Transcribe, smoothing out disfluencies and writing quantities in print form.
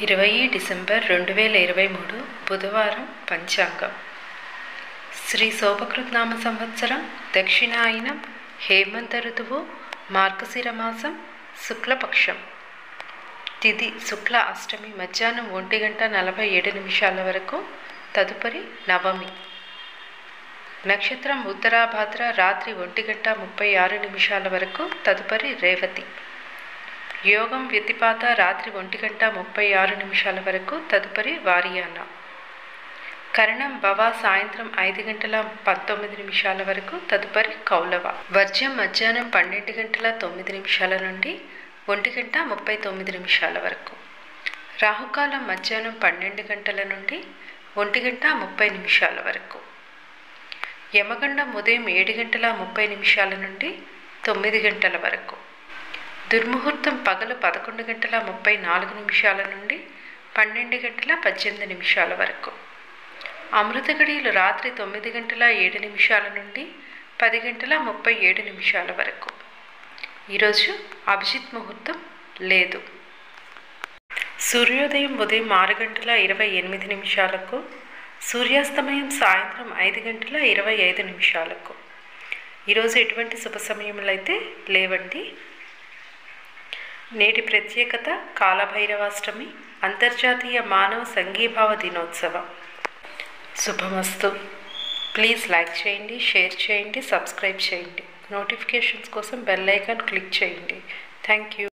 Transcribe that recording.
20 December 2023 బుధవారం పంచాంగం శ్రీ శోభకృత్నామ సంవత్సరం దక్షిణాయనం హేమంత ఋతువు మార్గశిర మాసం శుక్లపక్షం తిథి శుక్ల అష్టమి మధ్యాహ్నం 1:47 వరకు తదుపరి నవమి నక్షత్రం ఉత్తరాభాద్ర రాత్రి 1:36 వరకు తదుపరి రేవతి యోగం వ్యతిపాత రాత్రి 1:36 వరకు తదుపరి వారియాన కరణం భవ సాయంత్రం 5:19 వరకు తదుపరి కౌలవ వర్జ్యం మధ్యాహ్నం 12:09 నుండి 1:39 వరకు రాహుకాలం మధ్యాహ్నం 12 గంటల నుండి 1:30 వరకు యమగండం ఉదయం 7:30 నుండి 9 గంటల వరకు దుర్ముహూర్తం పగలు 11:34 నుండి 12:18 వరకు అమృత గడియలు రాత్రి 9:07 నుండి 10:37 వరకు ఈరోజు అభిజిత్ ముహూర్తం లేదు. సూర్యోదయం ఉదయం 6:28 సూర్యాస్తమయం సాయంత్రం 5:25 ఈరోజు ఎటువంటి శుభ సమయములు అయితే లేవండి. నేటి ప్రత్యేకత కాలభైరవాష్టమి, అంతర్జాతీయ మానవ సంఘీభావ దినోత్సవం. శుభమస్తు. ప్లీజ్ లైక్ చేయండి, షేర్ చేయండి, సబ్స్క్రైబ్ చేయండి. నోటిఫికేషన్స్ కోసం బెల్ ఐకాన్ క్లిక్ చేయండి. Thank you.